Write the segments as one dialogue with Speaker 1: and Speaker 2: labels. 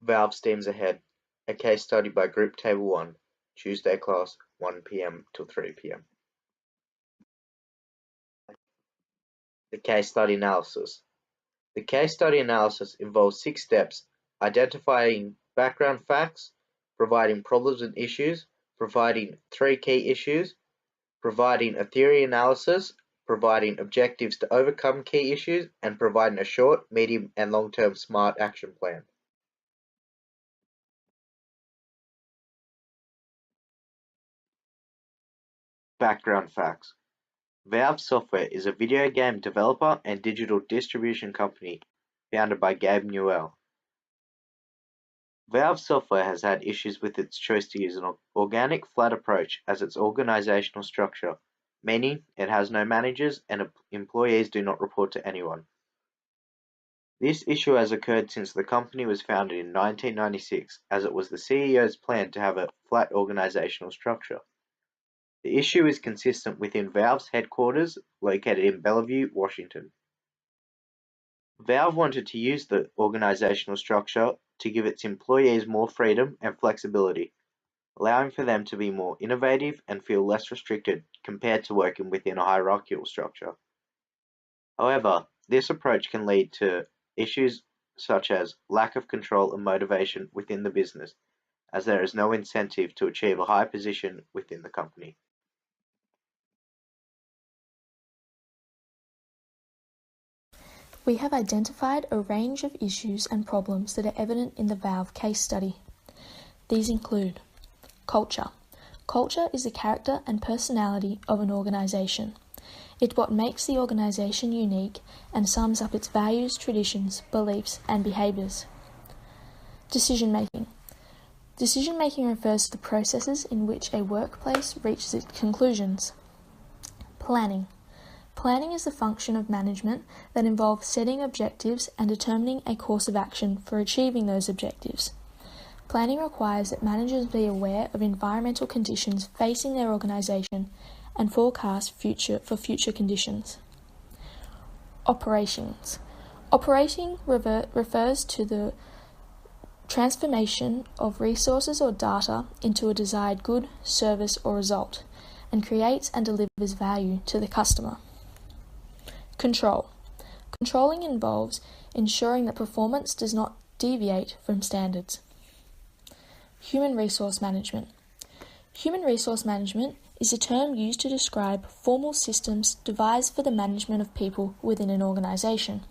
Speaker 1: Valve Steams Ahead, a case study by Group Table 1, Tuesday class, 1 p.m. till 3 p.m. The case study analysis. The case study analysis involves 6 steps: identifying background facts, providing problems and issues, providing 3 key issues, providing a theory analysis, providing objectives to overcome key issues, and providing a short, medium, and long-term SMART action plan. Background facts. Valve Software is a video game developer and digital distribution company founded by Gabe Newell. Valve Software has had issues with its choice to use an organic flat approach as its organizational structure, meaning it has no managers and employees do not report to anyone. This issue has occurred since the company was founded in 1996, as it was the CEO's plan to have a flat organizational structure. The issue is consistent within Valve's headquarters located in Bellevue, Washington. Valve wanted to use the organizational structure to give its employees more freedom and flexibility, allowing for them to be more innovative and feel less restricted compared to working within a hierarchical structure. However, this approach can lead to issues such as lack of control and motivation within the business, as there is no incentive to achieve a high position within the company.
Speaker 2: We have identified a range of issues and problems that are evident in the Valve case study. These include culture. Culture is the character and personality of an organisation. It's what makes the organisation unique and sums up its values, traditions, beliefs, and behaviours. Decision making. Decision making refers to the processes in which a workplace reaches its conclusions. Planning. Planning is the function of management that involves setting objectives and determining a course of action for achieving those objectives. Planning requires that managers be aware of environmental conditions facing their organisation and forecast for future conditions. Operations. Operating refers to the transformation of resources or data into a desired good, service, or result, and creates and delivers value to the customer. Control. Controlling involves ensuring that performance does not deviate from standards. Human resource management. Human resource management is a term used to describe formal systems devised for the management of people within an organisation.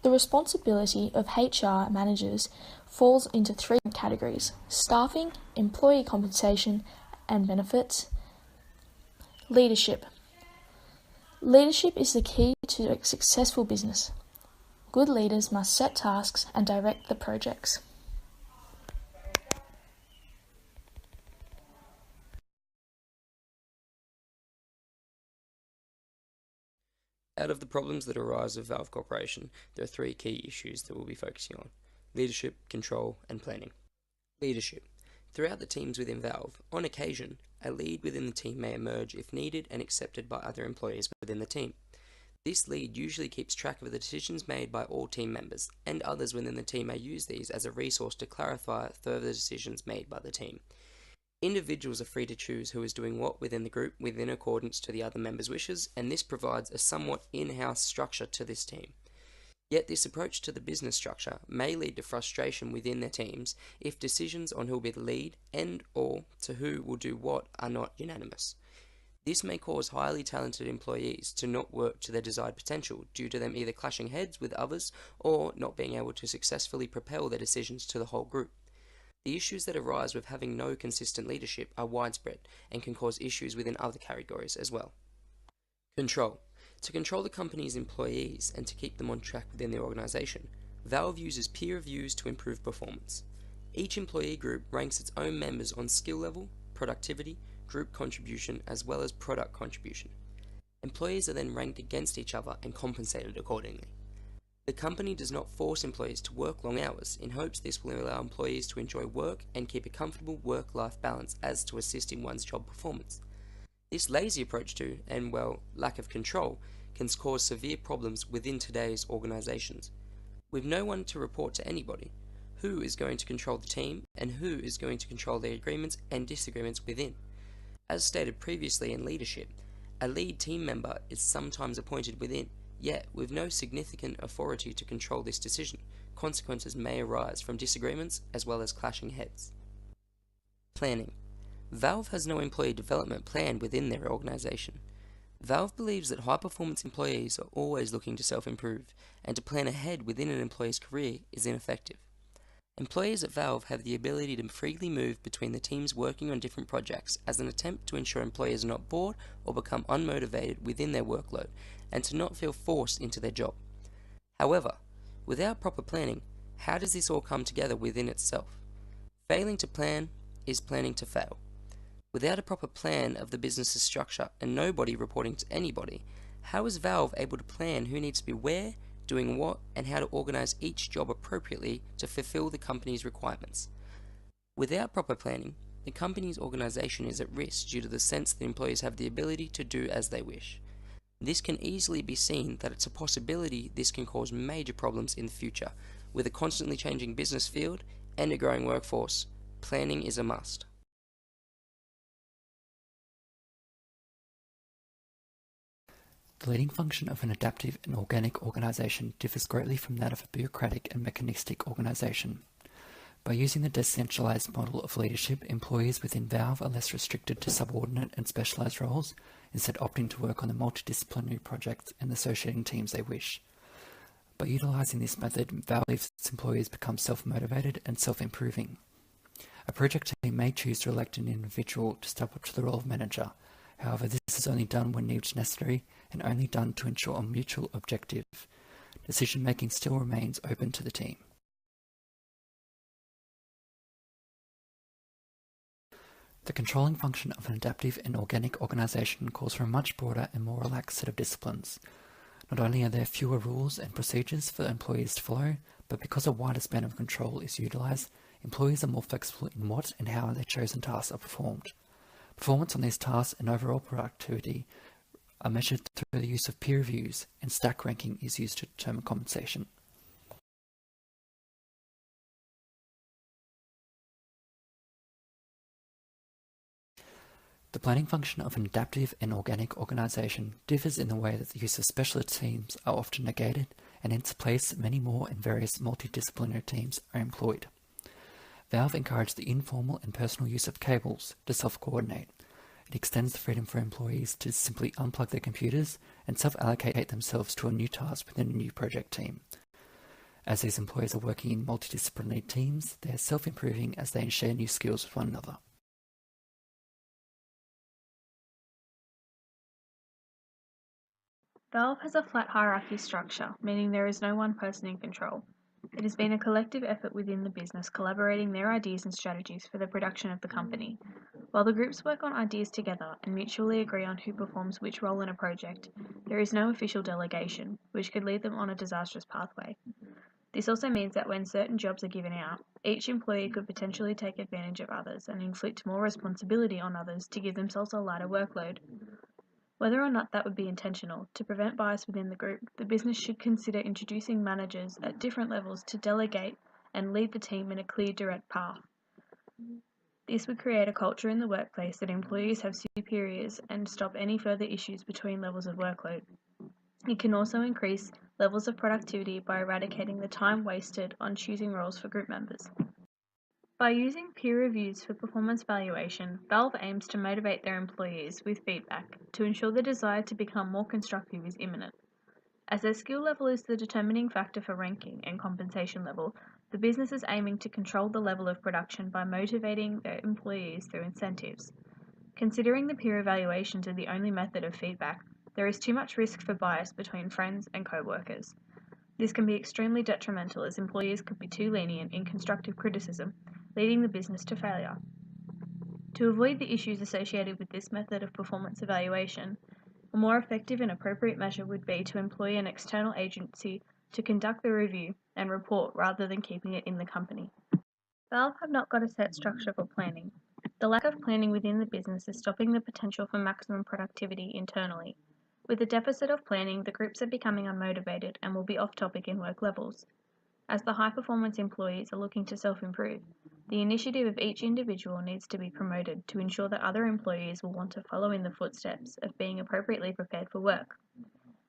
Speaker 2: The responsibility of HR managers falls into 3 categories: staffing, employee compensation and benefits. Leadership. Leadership is the key to a successful business. Good leaders must set tasks and direct the projects.
Speaker 3: Out of the problems that arise with Valve Corporation, there are 3 key issues that we'll be focusing on: leadership, control, and planning. Leadership. Throughout the teams within Valve, on occasion, a lead within the team may emerge if needed and accepted by other employees within the team. This lead usually keeps track of the decisions made by all team members, and others within the team may use these as a resource to clarify further decisions made by the team. Individuals are free to choose who is doing what within the group within accordance to the other members' wishes, and this provides a somewhat in-house structure to this team. Yet this approach to the business structure may lead to frustration within their teams if decisions on who will be the lead and or to who will do what are not unanimous. This may cause highly talented employees to not work to their desired potential due to them either clashing heads with others or not being able to successfully propel their decisions to the whole group. The issues that arise with having no consistent leadership are widespread and can cause issues within other categories as well. Control. To control the company's employees and to keep them on track within the organisation, Valve uses peer reviews to improve performance. Each employee group ranks its own members on skill level, productivity, group contribution, as well as product contribution. Employees are then ranked against each other and compensated accordingly. The company does not force employees to work long hours in hopes this will allow employees to enjoy work and keep a comfortable work-life balance as to assist in one's job performance. This lazy approach to, and lack of control, can cause severe problems within today's organisations. With no one to report to anybody, who is going to control the team and who is going to control the agreements and disagreements within. As stated previously in leadership, a lead team member is sometimes appointed within, yet with no significant authority to control this decision. Consequences may arise from disagreements as well as clashing heads. Planning. Valve has no employee development plan within their organization. Valve believes that high-performance employees are always looking to self-improve, and to plan ahead within an employee's career is ineffective. Employees at Valve have the ability to freely move between the teams working on different projects as an attempt to ensure employees are not bored or become unmotivated within their workload, and to not feel forced into their job. However, without proper planning, how does this all come together within itself? Failing to plan is planning to fail. Without a proper plan of the business's structure and nobody reporting to anybody, how is Valve able to plan who needs to be where, doing what, and how to organize each job appropriately to fulfill the company's requirements? Without proper planning, the company's organization is at risk due to the sense that employees have the ability to do as they wish. This can easily be seen that it's a possibility this can cause major problems in the future. With a constantly changing business field and a growing workforce, planning is a must.
Speaker 4: The leading function of an adaptive and organic organization differs greatly from that of a bureaucratic and mechanistic organization. By using the decentralized model of leadership, employees within Valve are less restricted to subordinate and specialized roles, instead opting to work on the multidisciplinary projects and associating teams they wish. By utilizing this method, Valve believes its employees become self-motivated and self-improving. A project team may choose to elect an individual to step up to the role of manager. However, this is only done when deemed necessary and only done to ensure a mutual objective. Decision-making still remains open to the team. The controlling function of an adaptive and organic organization calls for a much broader and more relaxed set of disciplines. Not only are there fewer rules and procedures for employees to follow, but because a wider span of control is utilized, employees are more flexible in what and how their chosen tasks are performed. Performance on these tasks and overall productivity are measured through the use of peer reviews, and stack ranking is used to determine compensation. The planning function of an adaptive and organic organization differs in the way that the use of specialist teams are often negated, and in its place many more and various multidisciplinary teams are employed. Valve encourages the informal and personal use of cables to self-coordinate. It extends the freedom for employees to simply unplug their computers and self-allocate themselves to a new task within a new project team. As these employees are working in multidisciplinary teams, they are self-improving as they share new skills with one another.
Speaker 2: Valve has a flat hierarchy structure, meaning there is no one person in control. It has been a collective effort within the business collaborating their ideas and strategies for the production of the company. While the groups work on ideas together and mutually agree on who performs which role in a project, there is no official delegation, which could lead them on a disastrous pathway. This also means that when certain jobs are given out, each employee could potentially take advantage of others and inflict more responsibility on others to give themselves a lighter workload. Whether or not that would be intentional, to prevent bias within the group, the business should consider introducing managers at different levels to delegate and lead the team in a clear, direct path. This would create a culture in the workplace that employees have superiors and stop any further issues between levels of workload. It can also increase levels of productivity by eradicating the time wasted on choosing roles for group members. By using peer reviews for performance valuation, Valve aims to motivate their employees with feedback to ensure the desire to become more constructive is imminent. As their skill level is the determining factor for ranking and compensation level, the business is aiming to control the level of production by motivating their employees through incentives. Considering the peer evaluations are the only method of feedback, there is too much risk for bias between friends and co-workers. This can be extremely detrimental as employees could be too lenient in constructive criticism, leading the business to failure. To avoid the issues associated with this method of performance evaluation, a more effective and appropriate measure would be to employ an external agency to conduct the review and report rather than keeping it in the company. Valve have not got a set structure for planning. The lack of planning within the business is stopping the potential for maximum productivity internally. With a deficit of planning, the groups are becoming unmotivated and will be off topic in work levels.
Speaker 5: As the high-performance employees are looking to self-improve, the initiative of each individual needs to be promoted to ensure that other employees will want to follow in the footsteps of being appropriately prepared for work.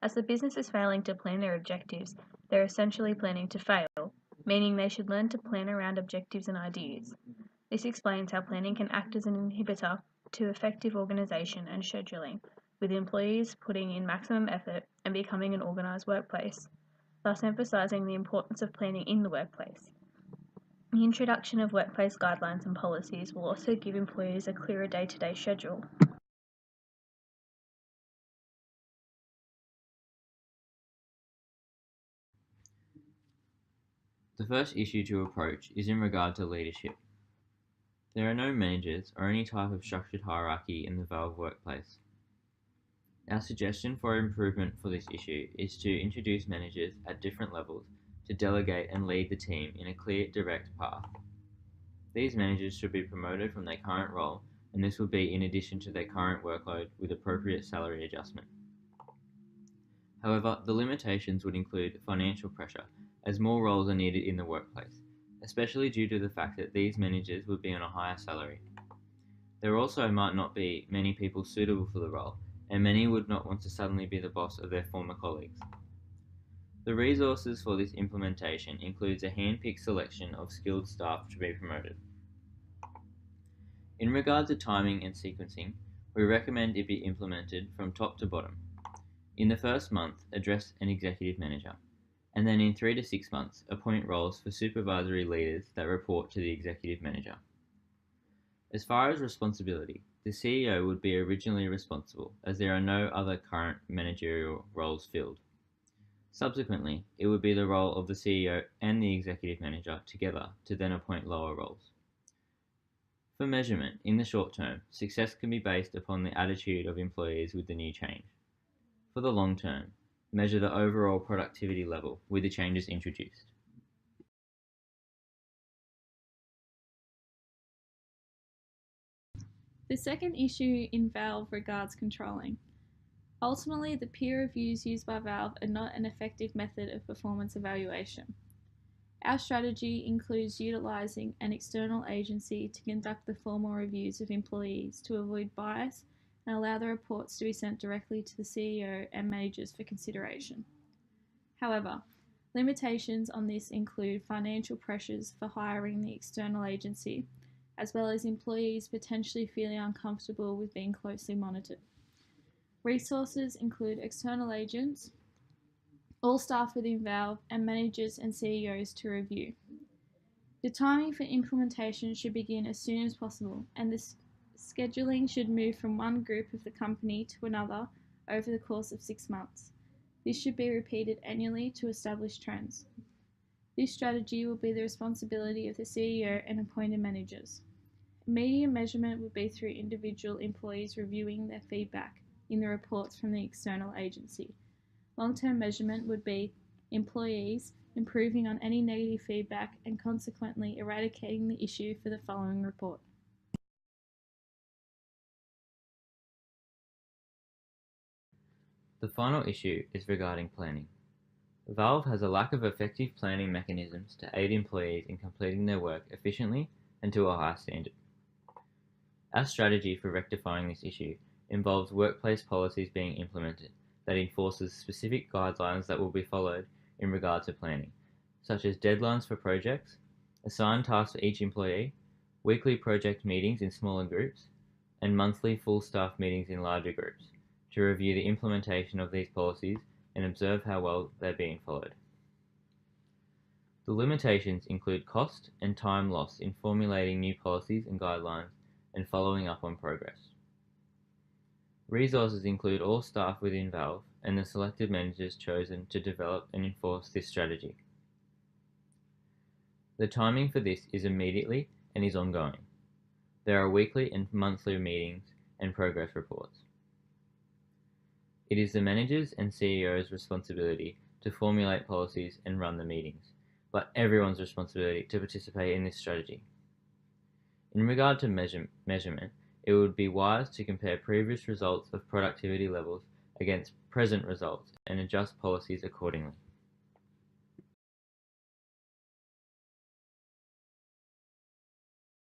Speaker 5: As the business is failing to plan their objectives, they're essentially planning to fail, meaning they should learn to plan around objectives and ideas. This explains how planning can act as an inhibitor to effective organisation and scheduling, with employees putting in maximum effort and becoming an organised workplace, thus emphasising the importance of planning in the workplace. The introduction of workplace guidelines and policies will also give employees a clearer day-to-day schedule.
Speaker 6: The first issue to approach is in regard to leadership. There are no managers or any type of structured hierarchy in the Valve workplace. Our suggestion for improvement for this issue is to introduce managers at different levels to delegate and lead the team in a clear, direct path. These managers should be promoted from their current role, and this will be in addition to their current workload with appropriate salary adjustment. However, the limitations would include financial pressure, as more roles are needed in the workplace, especially due to the fact that these managers would be on a higher salary. There also might not be many people suitable for the role, and many would not want to suddenly be the boss of their former colleagues. The resources for this implementation includes a hand-picked selection of skilled staff to be promoted. In regard to timing and sequencing, we recommend it be implemented from top to bottom. In the first month, address an executive manager, and then in 3 to 6 months, appoint roles for supervisory leaders that report to the executive manager. As far as responsibility, the CEO would be originally responsible, as there are no other current managerial roles filled. Subsequently, it would be the role of the CEO and the executive manager together to then appoint lower roles. For measurement, in the short term, success can be based upon the attitude of employees with the new change. For the long term, measure the overall productivity level with the changes introduced.
Speaker 7: The second issue in Valve regards controlling. Ultimately, the peer reviews used by Valve are not an effective method of performance evaluation. Our strategy includes utilising an external agency to conduct the formal reviews of employees to avoid bias and allow the reports to be sent directly to the CEO and managers for consideration. However, limitations on this include financial pressures for hiring the external agency, as well as employees potentially feeling uncomfortable with being closely monitored. Resources include external agents, all staff within Valve, and managers and CEOs to review. The timing for implementation should begin as soon as possible, and the scheduling should move from one group of the company to another over the course of 6 months. This should be repeated annually to establish trends. This strategy will be the responsibility of the CEO and appointed managers. Immediate measurement would be through individual employees reviewing their feedback in the reports from the external agency. Long-term measurement would be employees improving on any negative feedback and consequently eradicating the issue for the following report.
Speaker 6: The final issue is regarding planning. Valve has a lack of effective planning mechanisms to aid employees in completing their work efficiently and to a high standard. Our strategy for rectifying this issue involves workplace policies being implemented that enforces specific guidelines that will be followed in regard to planning, such as deadlines for projects, assigned tasks for each employee, weekly project meetings in smaller groups, and monthly full staff meetings in larger groups to review the implementation of these policies and observe how well they're being followed. The limitations include cost and time lost in formulating new policies and guidelines and following up on progress. Resources include all staff within Valve and the selected managers chosen to develop and enforce this strategy. The timing for this is immediately and is ongoing. There are weekly and monthly meetings and progress reports. It is the managers and CEO's responsibility to formulate policies and run the meetings, but everyone's responsibility to participate in this strategy. In regard to measurement, it would be wise to compare previous results of productivity levels against present results and adjust policies accordingly.